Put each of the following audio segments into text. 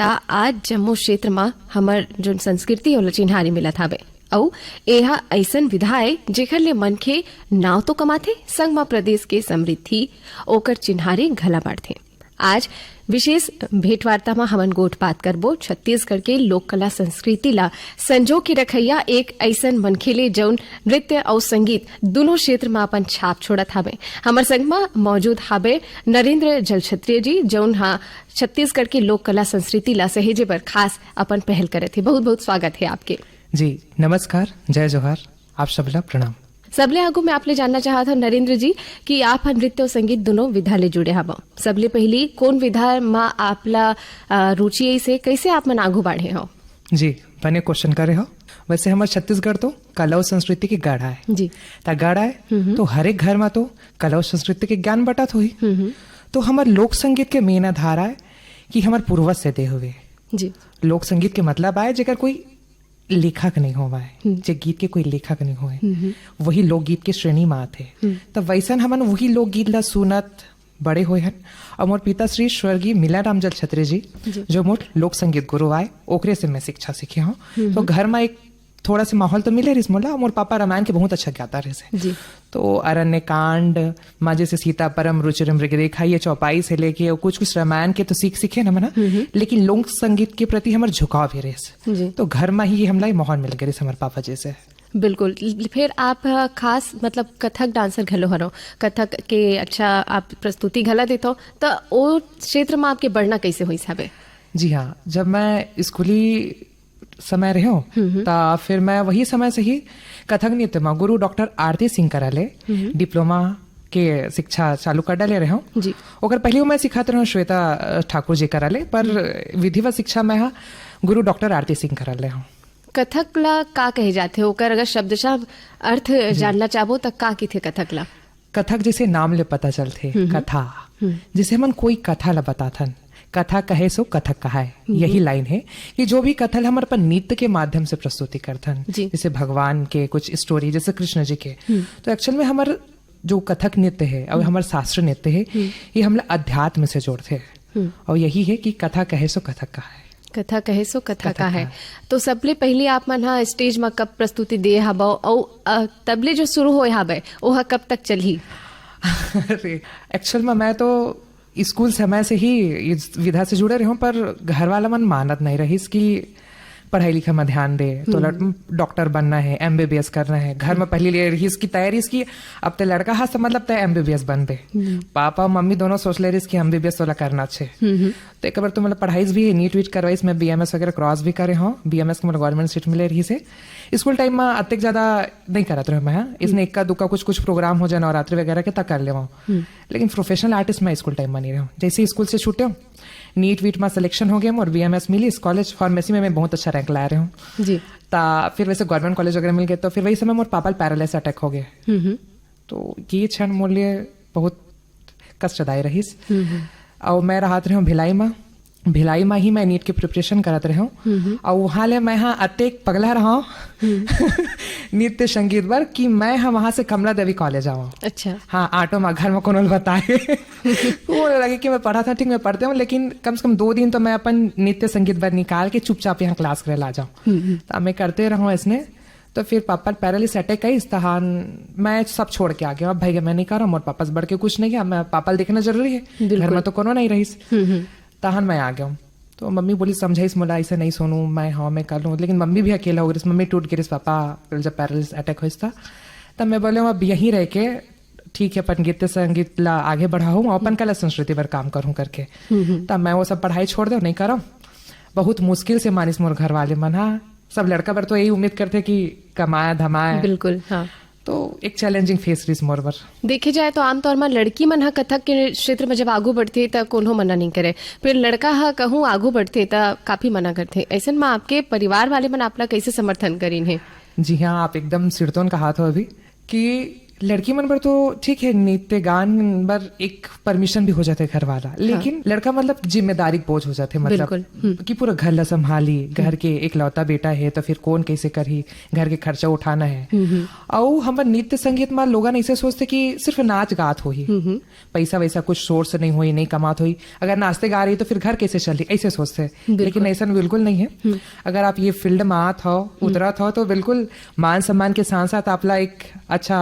लगता आज जम्मू क्षेत्र में हमर जो संस्कृति और चिन्हारी मिलत हवे औ एहा ऐसन विधा है जेकर ले मनखे नाव तो कमाथे संग में प्रदेश के समृद्धि ओकर चिन्हारी घला बाढ़थे। आज विशेष भेंटवार्ता में हमन गोठ बात करबो छत्तीसगढ़ के लोक कला संस्कृति ला संजो के रखैया एक ऐसन मनखे ले जौन नृत्य और संगीत दोनों क्षेत्र में अपन छाप छोड़त हवे। हमर संग में मौजूद हवे नरेंद्र जलछत्रिय जी जौन हा छत्तीसगढ़ के लोक कला संस्कृति ला सहेजे पर खास अपन पहल करे थे। बहुत बहुत स्वागत है आपके। जी नमस्कार, जय जोहार, आप सबला प्रणाम। सबले आगू मैं आपले जानना चाहता हूँ नरेंद्र जी कि आप नृत्य और संगीत दोनों विधा ले जुड़े हवा। सबले पहली कौन विधा में आपला रुचि से कैसे आप मन आगू बढ़े हो? जी बने क्वेश्चन करे हो। वैसे हमारे छत्तीसगढ़ तो कला और संस्कृति की गढ़ है जी, ता गढ़ है तो हर एक घर में तो कला और संस्कृति के ज्ञान बटत हुई। तो हमारे लोक संगीत के मेन आधार है कि हमारे पूर्वज से दे हुए जी। लोक संगीत के मतलब आए जेकर कोई लेखक नहीं होवा है, जे गीत के कोई लेखक नहीं होए, वही लोकगीत के श्रेणी में आते। तब वैसन हमन वही लोकगीत ला सुनत बड़े हुए हैं। और मोर पिता श्री स्वर्गीय मिलाराम जलछत्रिय जी जो मोर लोक संगीत गुरु आए ओकरे से मैं शिक्षा सीखे हूँ। तो घर में एक थोड़ा सा माहौल तो मिले रिस मोला। मोर पापा रामायण के बहुत अच्छा गाता रहे तो अरण्य कांड माँ जैसे सीता परम रुचिर मृगरेखा ये चौपाई से लेके और कुछ रामायण के तो सीखे न मना, लेकिन लोक संगीत के प्रति हमारे झुकाव भी रहे। तो घर में ही हमला माहौल मिल गए हमारे पापा जैसे। बिल्कुल। फिर आप खास मतलब कथक डांसर घलो हरो, कथक के अच्छा आप प्रस्तुति घला देते हो, तो वो क्षेत्र में आपके बढ़ना कैसे हुई साबे? जी हाँ, जब मैं स्कूली समय रहे हूँ ता फिर मैं वही समय से ही कथक नृत्य में गुरु डॉक्टर आरती सिंह कराले डिप्लोमा के शिक्षा चालू कर डाले रहे हूँ। ओकर पहले मैं सिखाते रहा श्वेता ठाकुर जी कराले, पर विधिवत शिक्षा में गुरु डॉक्टर आरती सिंह कराले हूँ। कथक ला का कहे जाते ओकर अगर शब्दशः अर्थ जानना चाहो तो का की थे कथक ला? कथक जैसे नाम ले पता चलते कथा, जिसे हमन कोई कथा ला बताथन, कथा कहे सो कथक कहा है, यही लाइन है कि जो भी कथल हमारे पर नृत्य के माध्यम से प्रस्तुति करथन, जैसे भगवान के कुछ स्टोरी जैसे कृष्ण जी के, तो एक्चुअल में हमारे जो कथक नृत्य है और हमारे शास्त्र नृत्य है ये हमला अध्यात्म से जोड़ते हैं। और यही है कि कथा कहे सो कथक कहा है, कथा कहे सो कथा का है। तो सबले पहले आप मन हा स्टेज में कब प्रस्तुति दे हबो और तबले जो शुरू होए हबे ओहा कब तक चलही? अरे एक्चुअल में मैं तो स्कूल समय से ही इस विधा से जुड़े रहे हूँ, पर घर वाला मन मानत नहीं रही इसकी पढ़ाई लिखाई में ध्यान दे, तो डॉक्टर बनना है, MBBS करना है। घर में पहले ले रही इसकी तैयारी इसकी, अब तो लड़का हा मतलब तय MBBS बन बे। पापा मम्मी दोनों सोच ले रही इसकी MBBS वाला करना अच्छे। तो एक बार तो मतलब पढ़ाई भी है, नीट वीट करवाई, मैं BMS वगैरह क्रॉस भी करे हूँ। BMS को मतलब गवर्नमेंट सीट मिले रही से। स्कूल टाइम में अत्यक ज्यादा नहीं करत रहे मैं, इसने इक्का दुक्का कुछ प्रोग्राम हो जाए नवरात्रि वगैरह के तक कर ले, लेकिन प्रोफेशनल आर्टिस्ट मैं स्कूल टाइम में नहीं रहा हूँ। जैसे स्कूल से छूटे हूँ नीट वीट में सिलेक्शन हो गया और BMS मिली, इस कॉलेज फार्मेसी में मैं बहुत अच्छा रैंक ला रहे हूँ जी। फिर वैसे गवर्नमेंट कॉलेज वगैरह मिल गए, तो फिर वही समय मोर पापा पैरालाइसिस अटैक हो गए। तो ये क्षण मोर लिए बहुत कष्टदायी रही। और मैं रहत रही हूँ भिलाई में ही मैं नीट की प्रिपरेशन करत रहे हूँ। और वहाँ ले मैं अत्यक पगला रहा हूँ नृत्य संगीत पर कि मैं वहाँ से कमला देवी कॉलेज आऊँ। अच्छा हाँ, ऑटो में घर में कौन बताए वो लगे कि मैं पढ़ा था, ठीक मैं पढ़ते हूँ, लेकिन कम से कम 2 दिन तो मैं अपन नृत्य संगीत पर निकाल के चुपचाप यहाँ क्लास करे ला जाऊँ। तो मैं करते रहा इसने। तो फिर पापा पैरालिस अटैक आई, तहान मैं सब छोड़ के आ गया। अब भाई मैं नहीं कर रहा हूँ, मोर पापा से बढ़ के कुछ नहीं किया, मैं पापा देखना जरूरी है, घर में तो कोनो नहीं रही। तहन मैं आ गया हूँ। तो मम्मी बोली समझाइस मोला ऐसे नहीं सोनू, मैं हाँ मैं कर लूँ, लेकिन मम्मी भी अकेला हो गई। मम्मी टूट गई, पापा जब पैरालिस अटैक हुआ था तब मैं बोले अब यहीं रह के ठीक है अपन गीत संगीत ला आगे बढ़ाऊँ और अपन कला संस्कृति पर काम करूँ करके। तब मैं वो सब पढ़ाई छोड़ दो, नहीं करो। बहुत मुश्किल से मानिस मोर घर वाले मन, हाँ सब लड़का पर तो यही उम्मीद करते कि कमाए धमाए। बिल्कुल हाँ। तो एक चैलेंजिंग फेस रही मोर पर। देखे जाए तो आमतौर में लड़की मन कथक के क्षेत्र में जब आगू बढ़ते तो कोनो मना नहीं करे, फिर लड़का कहूँ आगू बढ़ते तो काफी मना करते। ऐसे में आपके परिवार वाले मन आपला कैसे समर्थन करीन है? जी हाँ, आप एकदम सिरतोन का हाथ हो अभी कि लड़की मन पर तो ठीक है, नृत्य गान पर एक परमिशन भी हो जाते घर वाला, लेकिन लड़का मतलब जिम्मेदारी बोझ हो जाते, मतलब कि पूरा घर ला संभाली, घर के इकलौता बेटा है तो फिर कौन कैसे करही, घर के खर्चा उठाना है। और हमारे नृत्य संगीत में लोग ऐसे सोचते कि सिर्फ नाच गात हो ही, पैसा वैसा कुछ सोर्स नहीं हुई, नहीं कमात हुई, अगर नाचते गा रही तो फिर घर कैसे चल रही, ऐसे सोचते हैं। लेकिन ऐसा बिल्कुल नहीं है। अगर आप ये फील्ड में आत हो, उतरत हो, तो बिल्कुल मान सम्मान के साथ साथ आपला एक अच्छा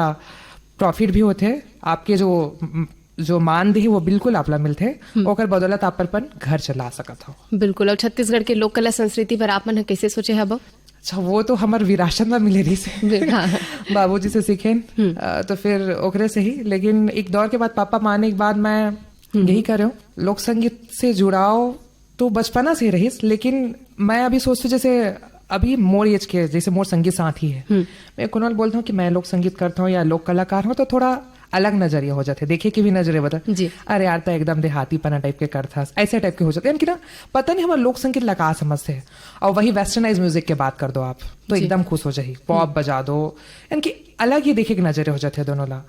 प्रॉफिट भी होते, आपके जो मानदेय वो बिल्कुल आपला मिलते, ओकर बदौलत आप अपन घर चला सकत हो। बिल्कुल। और छत्तीसगढ़ के लोक कला संस्कृति पर आप मन कैसे सोचे हब? अच्छा, वो तो हमार विरासत में मिले रही से बाबूजी से सीखे, तो फिर ओकरे से ही। लेकिन एक दौर के बाद पापा माने के बाद मैं यही कर रहा हूँ। लोक संगीत से जुड़ाव तो बचपना से रही, लेकिन मैं अभी सोचती जैसे अभी मोर एज के जैसे मोर संगीत साथी है, मैं कुणाल बोलता हूँ कि मैं लोक संगीत करता हूँ या लोक कलाकार हूँ, तो थोड़ा अलग नजरिया हो जाते, देखे की भी नजरिया बता, अरे यार तो एकदम देहाती पना टाइप के करता, ऐसे टाइप के हो जाते हैं। ना पता नहीं हमारे लोक संगीत लगा समझते हैं। और वही वेस्टर्नाइज म्यूजिक के बात कर दो आप तो एकदम खुश हो जाए, पॉप बजा दो, इनकी अलग ही देखे के नजरिए हो जाते हैं दोनों ला।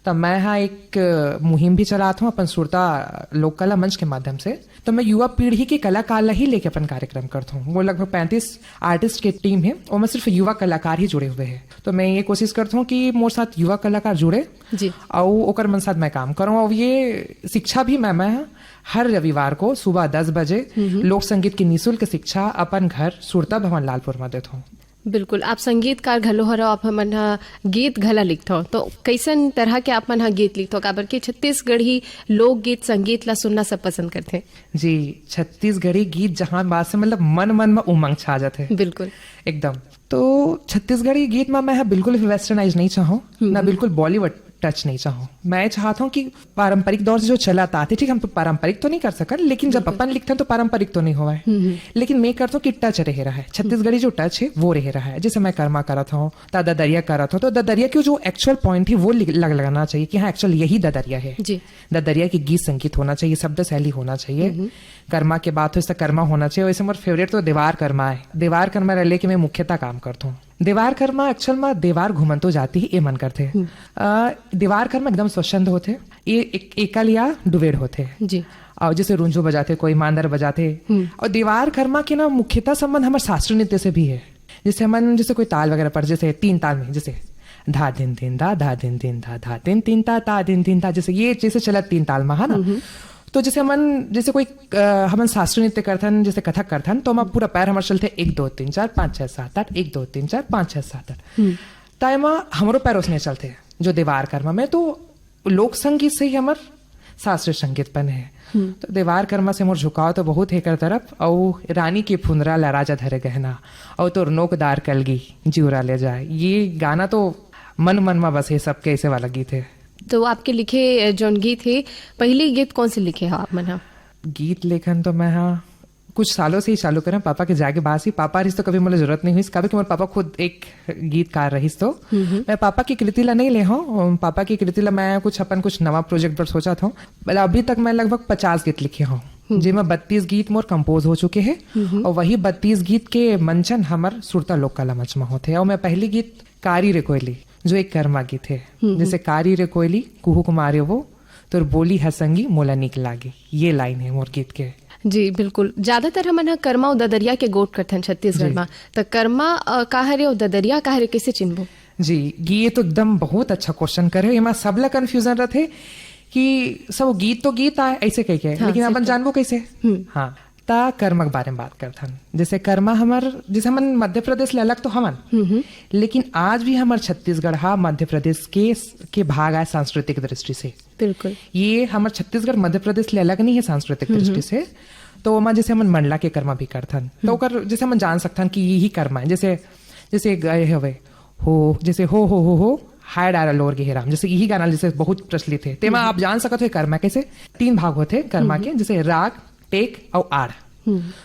तब मैं यहाँ एक मुहिम भी चलाता हूँ अपन सुरता लोक कला मंच के माध्यम से। तो मैं युवा पीढ़ी की कलाकार ही लेके अपन कार्यक्रम करता हूँ। वो लगभग 35 आर्टिस्ट की टीम है और मैं सिर्फ युवा कलाकार ही जुड़े हुए हैं। तो मैं ये कोशिश करता हूँ कि मोर साथ युवा कलाकार जुड़े और ओकर मन साथ मैं काम करूँ। और ये शिक्षा भी मैं हर रविवार को सुबह 10 बजे लोक संगीत की निःशुल्क शिक्षा अपन घर सुरता भवन लालपुर में देता हूँ। बिल्कुल। आप संगीतकार घलो हरो, आप मन गीत घला लिखथो, तो कैसन तरह के आप मन गीत लिखथो? काबर कि छत्तीसगढ़ी लोक गीत संगीत ला सुनना सब पसंद करते जी। छत्तीसगढ़ी गीत जहाँ बात से मतलब मन में उमंग छा जाते, बिल्कुल एकदम। तो छत्तीसगढ़ी गीत में मैं बिल्कुल वेस्टर्नाइज नहीं चाहूँ, ना बिल्कुल बॉलीवुड टच नहीं चाहूँ। मैं चाहता हूँ कि पारंपरिक दौर से जो चला आता है, ठीक, हम तो पारंपरिक तो नहीं कर सकते, लेकिन जब अपन लिखते हैं तो पारंपरिक तो नहीं हुआ है, लेकिन मैं करता हूँ कि टच रह रहा है, छत्तीसगढ़ी जो टच है वो रह रहा है। जैसे मैं कर्मा करा था, ददरिया करा था, तो ददरिया की जो एक्चुअल पॉइंट है वो लगाना चाहिए कि हाँ एक्चुअल यही ददरिया है। ददरिया की गीत संगीत होना चाहिए, शब्द शैली होना चाहिए। कर्मा के बात हो इसका कर्मा होना चाहिए। वैसे मेरा फेवरेट तो देवार कर्मा है। देवार कर्मा रह लेके मैं मुख्यतः काम करता हूँ। देवार कर्मा एक्चुअल में देवार घुमन तो जाती ही ये मन करते। देवार कर्मा एकदम स्वच्छंद होते, ये एकल या डुवेड होते जी। और जैसे रुंझो बजाते, कोई मांदर बजाते। और देवार कर्मा के ना मुख्यतः संबंध हमारे शास्त्रीय नृत्य से भी है। जैसे हम जैसे कोई ताल वगैरह पर, जैसे 3 ताल में जैसे धा दिन दिन धा दिन दिन धा दिन तीन ता दिन दिन ता, जैसे ये जैसे चला 3 ताल में है ना। तो जैसे हमन जैसे कोई हमन शास्त्रीय नृत्य करथन, जैसे कथक करथन, तो हम पूरा पैर हमारे चलते 1 2 3 4 5 6 7 8 1 2 3 4 5 6 7 8 टाइम हमारो पैर उसने चलते जो देवार कर्मा में। तो लोक संगीत से ही हमार शास्त्रीय संगीत बने है। तो देवार कर्मा से मोर झुकाव तो बहुत है कर तरफ। और रानी की फुनरा ला राजा धरे गहना और तो नोकदार कलगी जिउरा ले जाए, ये गाना तो मन में बस है सबके ऐसे वाला गीत है। तो आपके लिखे जो गीत है, पहले गीत कौन से लिखे हो आप मन? गीत लेखन तो मैं कुछ सालों से ही चालू करें, पापा के जाके बास ही। पापा रही तो कभी मुझे जरूरत नहीं हुई, कभी कि मेरे पापा खुद एक गीतकार रही। तो मैं पापा की कृति ला नहीं ले हूँ, पापा की कृति ला मैं कुछ नवा प्रोजेक्ट पर सोचा था। अभी तक मैं लगभग 50 गीत लिखे हूँ, जिनमें 32 गीत मोर कंपोज हो चुके हैं। और वही 32 गीत के मंचन हमार सुरता लोक कला मंच में होते हैं। और मैं पहली गीत कारी रे कोयली जो एक कर्मा गीत है, जैसे कारी रे कोयली कुहू कुमारे वो तो बोली हसंगी मोला निक लागी, ये लाइन है मोर गीत के। जी बिल्कुल। ज्यादातर हम कर्मा और ददरिया के गोट करते हैं छत्तीसगढ़ में, तो कर्मा काहरे और ददरिया काहरे कैसे चिन्हबो? जी, ये तो एकदम बहुत अच्छा क्वेश्चन करे। यहाँ सबला कंफ्यूजन रहते कि सब गीत तो गीत आए ऐसे कह के, लेकिन अपन जानबो कैसे? हाँ, ता कर्म के बारे में बात करथन। जैसे कर्मा हमार जैसे हमन मध्य प्रदेश ले अलग तो हमन, लेकिन आज भी हमार छत्तीसगढ़ मध्य प्रदेश के भाग है सांस्कृतिक दृष्टि से। बिल्कुल, ये हमार छत्तीसगढ़ मध्य प्रदेश ले अलग नहीं है सांस्कृतिक दृष्टि से। तो वहाँ जैसे हमन मंडला के कर्मा भी करथन, तो ओकर जैसे हमन जान सकथन कि यही कर्मा है। जैसे गए हवे हो, जैसे हो हाय डारा लोर के हेराम, जैसे यही गाना जैसे बहुत प्रचलित है। तेमा आप जान सकते हो कर्मा कैसे 3 भाग होते कर्मा के, जैसे राग, टेक और आड़।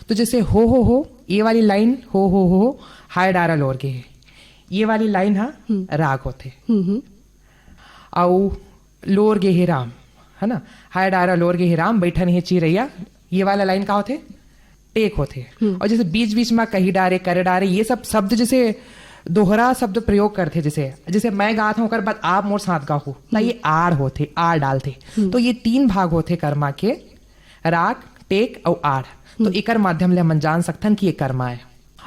तो जैसे हो ये वाली लाइन हो हाय डारा लोर के है, ये वाली लाइन राग होते। और लोर गे हे राम है ना, हाय डारा लोर गे हे राम बैठन है चिरैया, ये वाला लाइन का होते टेक होते। और जैसे बीच बीच में कही डारे करे डारे ये सब शब्द जैसे दोहरा शब्द प्रयोग करते, जैसे मैं गात हूँ ओकर बाद आप मोर साथ गाहू ना, ये आड़ होते, आड़ डालते। तो ये 3 भाग होते कर्मा के, राग, टेक और आड़। तो एकर माध्यम ले हम जान सकथन कि ये कर्मा है।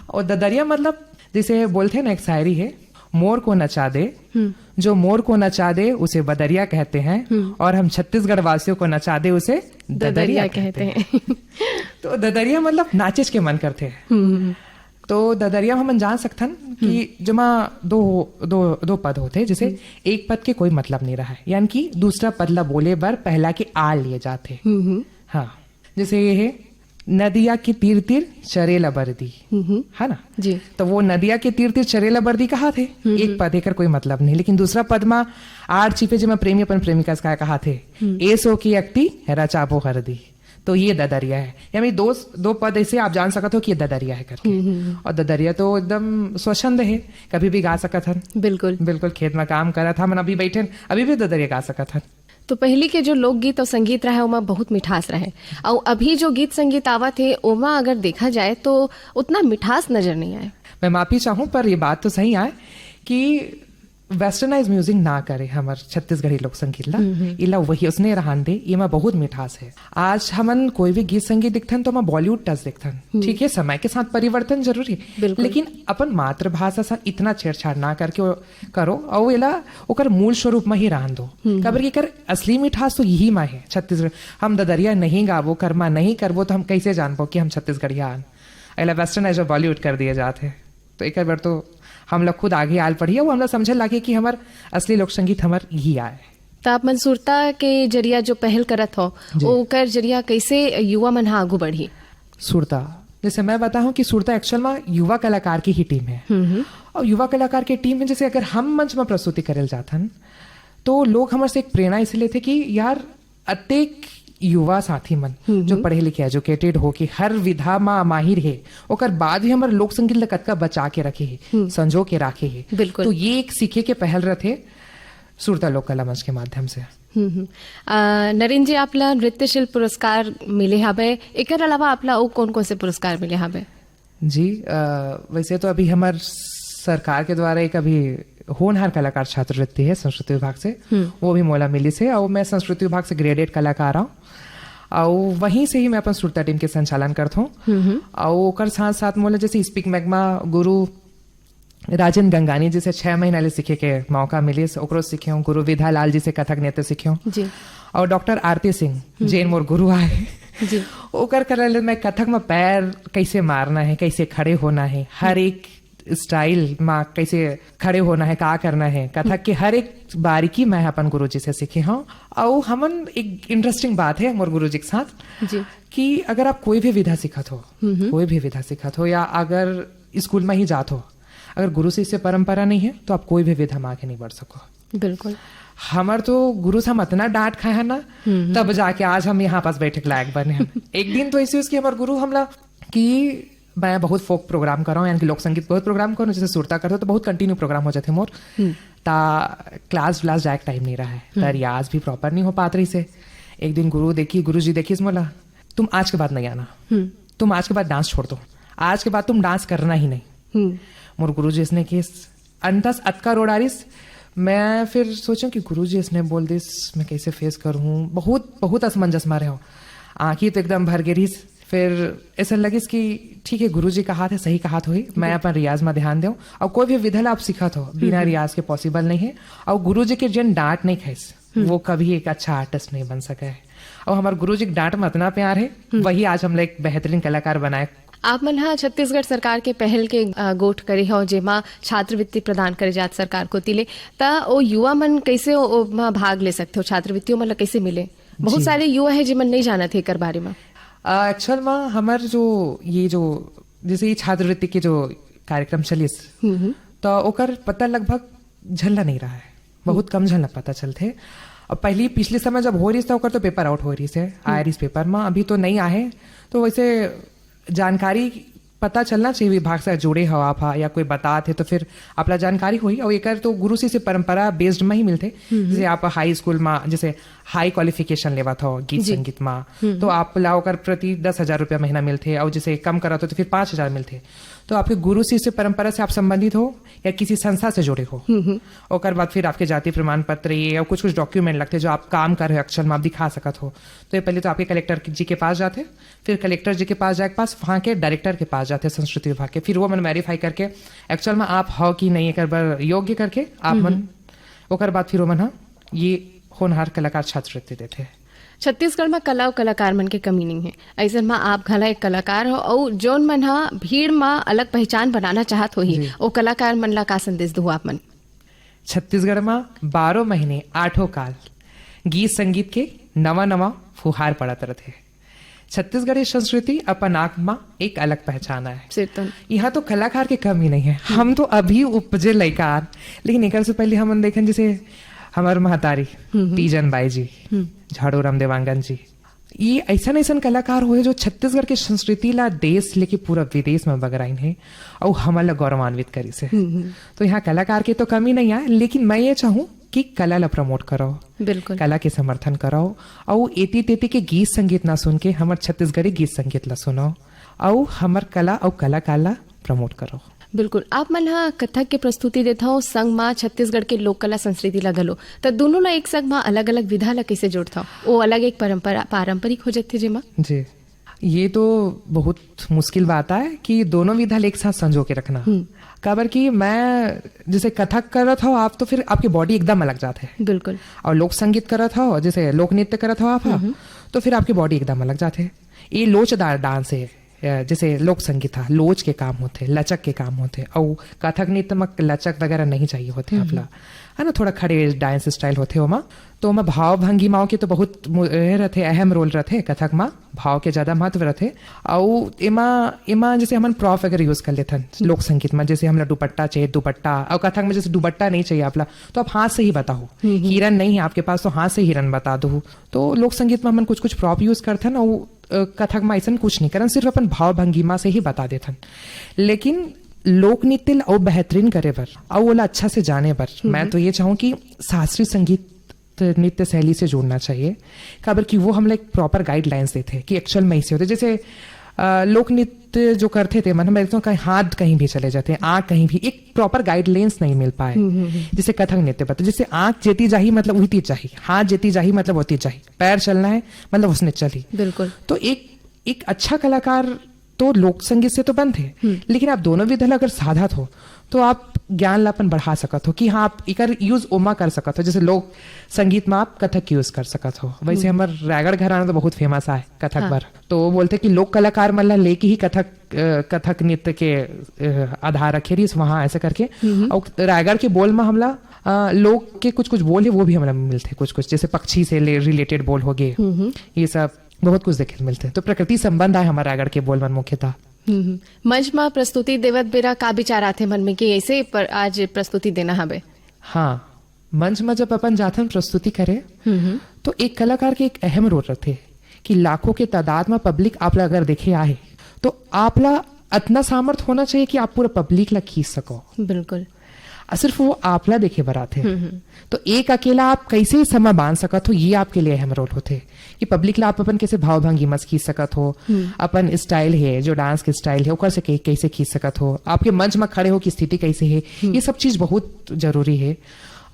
और ददरिया मतलब जैसे बोलते ना, एक शायरी है, मोर को नचा दे, जो मोर को नचा दे उसे बदरिया कहते हैं, और हम छत्तीसगढ़ वासियों को नचा दे उसे ददरिया कहते हैं। तो ददरिया मतलब नाचिस के मन करते हैं। तो ददरिया हम जान सकथन कि जमा दो पद होते, जैसे एक पद के कोई मतलब नहीं रहा है, यानी कि दूसरा पद ला बोले बर पहला के आड़ लिए जाते। हाँ, जैसे ये है, नदिया के तीर तीर चरेला बर्दी, है ना जी। तो वो नदिया के तीर तीर चरेला बर्दी कहा थे, एक पद एकर कोई मतलब नहीं, लेकिन दूसरा पद में आड़ छिपे जमा प्रेमी अपन प्रेमिका का कहा थे, ए सो की अक्ति रचाबो हरदी। तो ये ददरिया है, यानी दो पद ऐसे आप जान सकते हो कि ये ददरिया है करके। और ददरिया तो एकदम स्वच्छंद है, कभी भी गा सकत हन। बिल्कुल बिल्कुल, खेत में काम करा था, मन अभी बैठे अभी भी ददरिया गा सकत हन। तो पहले के जो लोकगीत और संगीत रहे ओमा बहुत मिठास रहे, और अभी जो गीत संगीत आवत है ओमा अगर देखा जाए तो उतना मिठास नजर नहीं आए। मैं माफी चाहूँ, पर ये बात तो सही है कि वेस्टर्नाइज म्यूजिक ना करे हमार छत्तीसगढ़ी लोक संगीत ला, इला वही उसने रहन दे, ये में बहुत मिठास है। आज हमन कोई भी गीत संगीत दिखथन तो हम बॉलीवुड टच दिखथन, ठीक है, समय के साथ परिवर्तन जरूरी, लेकिन अपन मातृभाषा से इतना छेड़छाड़ ना करके करो, और इला ओकर मूल स्वरूप में ही रहन दो। कबर की कर असली मिठास तो यही में है छत्तीसगढ़। हम ददरिया नहीं गावो, कर्मा नहीं करबो तो हम कैसे जानबो कि हम छत्तीसगढ़िया हन। इला वेस्टर्नाइज बॉलीवुड कर दिए जाते, तो एक बार तो हम लोग खुद आगे आल पढ़िए, वो हम लोग समझे लागे कि हमार असली लोक संगीत हमार यही आए। तो आप मनसूरता के जरिया जो पहल करत हो, ओकर जरिया कैसे युवा मन आगू बढ़ी? सुरता, जैसे मैं बताऊं कि सुरता एक्चुअल में युवा कलाकार की ही टीम है। और युवा कलाकार की टीम में जैसे अगर हम मंच में प्रस्तुति करेल जाथन तो लोग हमारे से एक प्रेरणा इसलिए थे कि यार अत्येक युवा साथी मन जो पढ़े लिखे एजुकेटेड हो कि हर विधा में माहिर है, ओकर बाद भी हमारे लोक संगीत कतका बचा के रखे है, संजो के रखे है। तो ये एक सीखे के पहल रहे सुरता लोक कला मंच के माध्यम से। नरेंद्र जी, आपला नृत्य शिल्प पुरस्कार मिले हवे, एकर अलावा आपला और कौन कौन से पुरस्कार मिले हवे? जी, वैसे तो अभी हमार सरकार के द्वारा एक अभी होनहार कलाकार छात्रवृत्ति है संस्कृति विभाग से, वो भी मोला मिली से, और मैं संस्कृति विभाग से ग्रेडेड कलाकार हूँ, और वहीं से ही मैं अपन सुरता टीम के संचालन करता हूँ। और ओकर साथ साथ मोला जैसे स्पीक मैग्मा गुरु राजन गंगानी जी से 6 महीना ले सीखे के मौका मिले, ओकरो सीखे हूँ। गुरु विधा लाल जी से कथक नृत्य सीखे हूँ, और डॉक्टर आरती सिंह जैन मोर गुरु आए ओकर करल मैं कथक में पैर कैसे मारना है, कैसे खड़े होना है, हर एक स्टाइल में कैसे खड़े होना है, का करना है, कथक के हर एक बारीकी मैं अपन गुरुजी से सीखे हूँ। और हमन एक इंटरेस्टिंग बात है मोर गुरुजी के साथ जी, कि अगर आप कोई भी विधा सीखत हो, कोई भी विधा सीखत हो, या अगर स्कूल में ही जात हो, अगर गुरु से इससे परंपरा नहीं है तो आप कोई भी विधा में आगे नहीं बढ़ सको। बिल्कुल, हमार तो गुरु से हम इतना डांट खाए हैं ना, तब जाके आज हम यहाँ पास बैठे लायक बने हैं। एक दिन तो ऐसे उसकी हमारे गुरु हमला कि मैं बहुत फोक प्रोग्राम कर रहा हूँ, यानी कि लोक संगीत बहुत प्रोग्राम करूँ, जैसे सुरता करते तो बहुत कंटिन्यू प्रोग्राम हो जाते मोर, ता क्लास व्लास जाए टाइम नहीं रहा है, तर रियाज भी प्रॉपर नहीं हो पात रही से। एक दिन गुरु जी देखी मोला, तुम आज के बाद नहीं आना, तुम आज के बाद डांस छोड़ दो, आज के बाद तुम डांस करना ही नहीं। मोर गुरु जी इसने कि अंतस अतका रोडारिस, मैं फिर सोचूं कि गुरु जी इसने बोल दिस, मैं कैसे फेस करूँ, बहुत बहुत असमंजस में रहो, आंखी तो एकदम भर गिरीस। फिर ऐसा लगिस कि ठीक है, गुरु जी कहा थे, सही कहा तो ही, मैं अपन रियाज में ध्यान दूं, और कोई भी विधल आप सीखत हो बिना रियाज के पॉसिबल नहीं है। और गुरु जी के जिन डांट नहीं खाइस, वो कभी एक अच्छा आर्टिस्ट नहीं बन सका है। और हमारे गुरु जी के डांट में इतना प्यार है, वही आज हम एक बेहतरीन कलाकार बनाए। आप मन हा छत्तीसगढ़ सरकार के पहल के गोठ करे हो, जेमा छात्रवृत्ति प्रदान करे जात सरकार को तिले, ता ओ युवा मन कैसे भाग ले सकते हो, छात्रवृत्तियों मतलब कैसे मिले? बहुत सारे युवा है जिमन नहीं जाना थे एकर बारे में। एक्चुअल में हमार जो जैसे ये छात्रवृत्ति के जो कार्यक्रम चलिस, तो ओकर पता लगभग झलना नहीं रहा है, बहुत कम झलना पता चलते। और पहले पिछले समय जब हो रही था ओकर तो पेपर आउट हो रही है, आयरिस पेपर में, अभी तो नहीं आए, तो वैसे जानकारी पता चलना चाहिए विभाग से जुड़े हो आप हा, या कोई बता थे तो फिर आपला जानकारी हुई और एकर तो गुरु से परंपरा बेस्ड में ही मिलते। जैसे आप हाई स्कूल में जैसे हाई क्वालिफिकेशन लेवत हो गीत संगीत में तो आप ला ओकर प्रति 10,000 रुपया महीना मिलते और जैसे कम करत हो तो फिर 5,000 मिलते। तो आपके गुरु शिष्य परंपरा से आप संबंधित हो या किसी संस्था से जुड़े हो, और बाद फिर आपके जाति प्रमाण पत्र ये और कुछ डॉक्यूमेंट लगते जो आप काम कर रहे हो अक्षर में आप दिखा सकत हो। तो ये पहले तो आपके कलेक्टर जी के पास जाते, फिर कलेक्टर जी के पास जाए के पास वहाँ के डायरेक्टर के पास जाते संस्कृति विभाग के, फिर वो मन वेरीफाई करके एक्चुअल में आप हो कि नहीं एक बार योग्य करके आप मन ओकर बाद फिर वो मन ये होनहार कलाकार छात्रवृत्ति देते। छत्तीसगढ़ में कला और कलाकार मन के कमी नहीं है, ऐसे में आप घला एक कलाकार हो और जोन मन हा भीड़ में अलग पहचान बनाना चाहत हो ही ओ कलाकार मन ला का संदेश दो आप मन? छत्तीसगढ़ में 12 महीने 8 काल गीत संगीत के नवा नवा फुहार पड़त रहते। छत्तीसगढ़ी संस्कृति अपन आंख में एक अलग पहचान है। यहाँ तो कलाकार के कमी नहीं है, हम तो अभी उपजे लयकार, लेकिन एक से पहले हम देखें जैसे हमार महतारी तीजन बाई जी, झाड़ू राम देवांगन जी, ये ऐसा ऐसा कलाकार हुए जो छत्तीसगढ़ के संस्कृति ला देश लेके पूरा विदेश में बगराइन है और हमारा गौरवान्वित करी से। तो यहाँ कलाकार की तो कमी नहीं है, लेकिन मैं ये चाहूँ कि कला ला प्रमोट करो, बिल्कुल कला के समर्थन करो और एती तेती के गीत संगीत ना सुन के हमार छत्तीसगढ़ी गीत संगीत ला सुनो और हमार कला और कलाकार ला प्रमोट करो। बिल्कुल। आप मन हा कथक के प्रस्तुति देता हो संग मा छत्तीसगढ़ के लोक कला संस्कृति ला घलो, तो दोनों ला एक संग मा अलग अलग विधा ला कैसे जोड़ता हो? वो अलग एक परंपरा पारंपरिक हो जाते जेमा। जी, ये तो बहुत मुश्किल बात है कि दोनों विधा एक साथ संजो के रखना। काबर कि मैं जैसे कथक कर रहा था आप तो फिर आपकी बॉडी एकदम अलग जाते है। बिल्कुल। और लोक संगीत कर रहा था जैसे लोक नृत्य कर रहा था आप तो फिर आपकी बॉडी एकदम अलग जाते है। ये लोचदार डांस है, जैसे लोक संगीत था लोच के काम होते, लचक के काम होते, और कथक नृत्य में लचक वगैरह नहीं चाहिए होते आपला, है ना, थोड़ा खड़े डांस स्टाइल होते हो माँ। तो ओमा भाव भंगिमाओं के तो बहुत रहते, अहम रोल रहते कथक में, भाव के ज्यादा महत्व रहते। और इमा जैसे हम प्रॉप वगैरह यूज कर लेते लोक संगीत में, जैसे हमला दुपट्टा चाहिए दुपट्टा, और कथक में जैसे दुपट्टा नहीं चाहिए आपला तो आप हाथ से ही बताओ, हिरन नहीं है आपके पास तो हाथ से हिरन बता दो। तो लोक संगीत में हम कुछ कुछ प्रॉप यूज करते हैं और कथक में ऐसा कुछ नहीं करन, सिर्फ अपन भाव भंगिमा से ही बता देते। लेकिन लोक नृत्य और बेहतरीन करे बर और वो अच्छा से जाने पर मैं तो ये चाहूँ कि शास्त्रीय संगीत नृत्य शैली से जोड़ना चाहिए। काबर कि वो हम लोग प्रॉपर गाइडलाइंस देते कि एक्चुअल में ऐसे होते। जैसे लोक नृत्य जो करते थे मैं देखता हूँ कहीं हाथ कहीं भी चले जाते हैं, आँख कहीं भी, एक प्रॉपर गाइडलाइंस नहीं मिल पाए। जैसे कथक नृत्य पता, जैसे आँख जेती जाही मतलब उहती चाहिए, हाथ जेती जाही मतलब होती चाहिए, पैर चलना है मतलब उसने चली। बिल्कुल। तो एक अच्छा कलाकार तो लोक संगीत से तो बंद है, लेकिन आप दोनों विधा अगर साधत हो तो आप ज्ञान लापन बढ़ा सकत हो कि हाँ आप इकर यूज ओमा कर सकत हो। जैसे लोक संगीत में आप कथक यूज कर सकत हो, वैसे हमारे रायगढ़ घराना तो बहुत फेमस है कथक पर। तो वो बोलते कि लोक कलाकार मतलब लेके ही कथक नृत्य के आधार रखे रही वहां ऐसे करके। और रायगढ़ के बोल में हमला लोक के कुछ कुछ बोल है वो भी हमारा मिलते कुछ कुछ, जैसे पक्षी से रिलेटेड बोल हो गए, ये सब बहुत कुछ देखे मिलते हैं। तो प्रकृति संबंध है हमारा रायगढ़ के बोल मन मुख्यतः। मंच में प्रस्तुति देवत बेरा का विचार आते मन में कि ऐसे पर आज प्रस्तुति देना हवे? हाँ, मंच में जब अपन जाते प्रस्तुति करे तो एक कलाकार के एक अहम रोल रहते कि लाखों के तादाद में पब्लिक आपला अगर देखे आए तो आपला इतना सामर्थ्य होना चाहिए कि आप पूरा पब्लिक ला खींच सको। बिल्कुल। सिर्फ वो आपला देखे बराते तो एक अकेला आप कैसे समय बांध सकत हो, ये आपके लिए अहम रोल होते कि पब्लिक ला आप अपन कैसे भाव भंगी मत खींच सकत हो, अपन स्टाइल है जो डांस के स्टाइल है ओकर से कैसे खींच सकत हो, आपके मंच में खड़े हो की स्थिति कैसे है, ये सब चीज बहुत जरूरी है।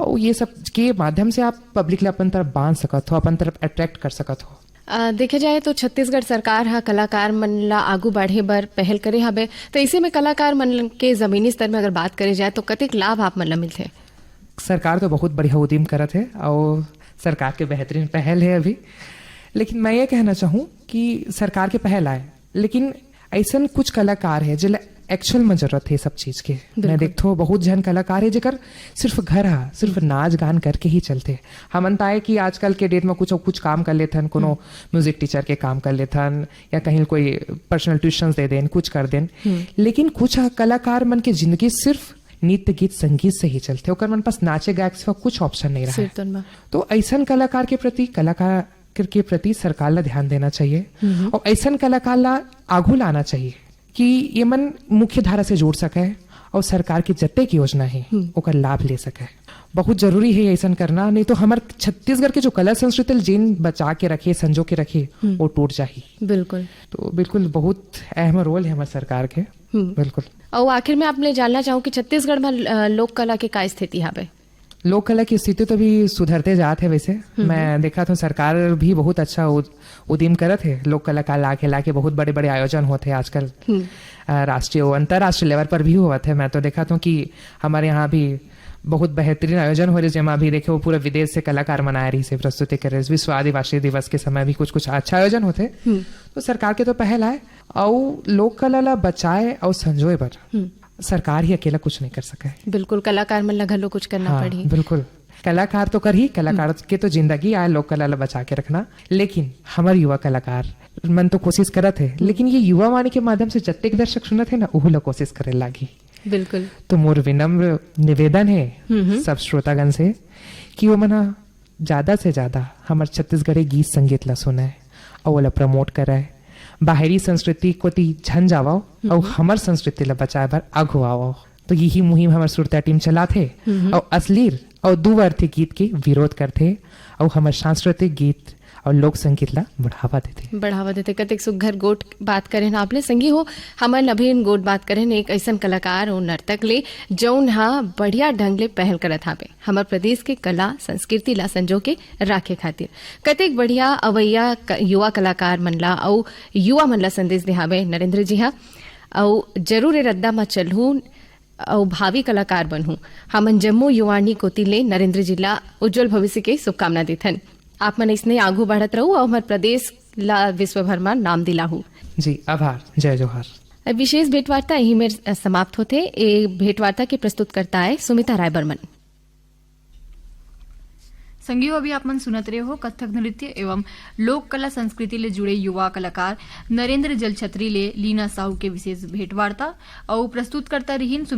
और ये सब के माध्यम से आप पब्लिक ला अपन तरफ बांध सकत हो, अपन तरफ अट्रैक्ट कर सकत हो। देखे जाए तो छत्तीसगढ़ सरकार हा कलाकार मन ला आगू बढ़े बर पहल करे हवे, तो इसी में कलाकार मन के जमीनी स्तर में अगर बात करे जाए तो कतिक लाभ आप मन ला मिलते? सरकार तो बहुत बढ़िया उद्यम करत है और सरकार के बेहतरीन पहल है अभी, लेकिन मैं ये कहना चाहूँ कि सरकार के पहल आए लेकिन ऐसा कुछ कलाकार है जिला एक्चुअल में जरूरत है सब चीज के। मैं देखता हूँ बहुत जन कलाकार है जेकर सिर्फ घर हा सिर्फ नाच गान करके ही चलते। हम है कि आजकल के डेट में कुछ काम कर लेथन, कोनो म्यूजिक टीचर के काम कर लेथन या कहीं कोई पर्सनल ट्यूशन दे देन, कुछ कर देन, लेकिन कुछ कलाकार मन के जिंदगी सिर्फ नृत्य गीत संगीत से ही चलते, ओकर मन पास नाचे गायक सिवा कुछ ऑप्शन नहीं रहा। तो ऐसा कलाकार के प्रति सरकार ला ध्यान देना चाहिए और ऐसा कलाकार ला आगू लाना चाहिए कि ये मन मुख्य धारा से जोड़ सके और सरकार की जत्ते की योजना है ओकर लाभ ले सके। बहुत जरूरी है ऐसा करना, नहीं तो हमार छत्तीसगढ़ के जो कला संस्कृति जिन बचा के रखे संजो के रखे वो टूट जाही। बिल्कुल। तो बिल्कुल बहुत अहम रोल है हमारे सरकार के। बिल्कुल। और आखिर में आपने जानना चाहूँ कि छत्तीसगढ़ में लोक कला के का स्थिति है? लोक कला की स्थिति तो भी सुधरते जात है। वैसे मैं देखा तो सरकार भी बहुत अच्छा उद्यम करत है। लोक कला का लाके बहुत बड़े बड़े आयोजन होते हैं आजकल, राष्ट्रीय और अंतर्राष्ट्रीय लेवल पर भी हुआ थे। मैं तो देखा था कि हमारे यहाँ भी बहुत बेहतरीन आयोजन हो रहे, जेमा भी देखे वो पूरे विदेश से कलाकार मनाए रही से प्रस्तुति करे। विश्व आदिवासी दिवस के समय भी कुछ अच्छा आयोजन होते। तो सरकार के तो पहल है और लोक कला ला बचाए और संजोए पर सरकार ही अकेला कुछ नहीं कर सका है। बिल्कुल, कलाकार मन घलो कुछ करना पड़ी। बिल्कुल, कलाकार तो कर ही, कलाकार के तो जिंदगी आए लोक कला ला बचा के रखना। लेकिन हमारे युवा कलाकार मन तो कोशिश करत है, लेकिन ये युवा वाणी के माध्यम से जत्ते दर्शक सुनत है ना उह लोग कोशिश करे लागी। बिल्कुल। तो मोर विनम्र निवेदन है सब श्रोतागण से कि वो मना ज्यादा से ज्यादा हमारे छत्तीसगढ़ी गीत संगीत ला सुनाए और वो ला प्रमोट कराए। बाहरी संस्कृति को ती झन जावाओ और हमार संस्कृति ला बचाए बर आगू आओ। तो यही मुहिम हमारे सुरता टीम चलाते और अश्लील और दुअर्थी गीत के विरोध करते और हमारे सांस्कृतिक गीत और लोक संगीत ला बढ़ावा देते। कतेक सुघर गोट बात करें ना आपले संगी हो। हमार नवीन गोट बात करें एक ऐसा कलाकार और नर्तक ले जौन बढ़िया ढंग ले पहल करत हावे हमार प्रदेश के कला संस्कृति ला संजो के राखे खातिर। कतेक बढ़िया अवैया युवा कलाकार मन ला और युवा मन ला संदेश देहावे नरेंद्र जी और जरूर रद्दा में चलहूं और भावी कलाकार बनहूं। हमन जम्मू युवानी कोती ले नरेंद्र जी ला उज्जवल भविष्य के शुभकामना देथन। आप मन इसने आगू बढ़त रहू और हमारे प्रदेश ला विश्व भर में नाम दिलाहू। जी आभार, जय जोहार। विशेष भेंटवार्ता यही में समाप्त होते। ये भेंटवार्ता के प्रस्तुत करता है सुमिता राय बर्मन। संगियो अभी आप मन सुनत रहे हो कथक नृत्य एवं लोक कला संस्कृति ले जुड़े युवा कलाकार नरेंद्र जलछत्री ले लीना साहू के विशेष भेंटवार्ता और प्रस्तुत करता रहीन सुमिता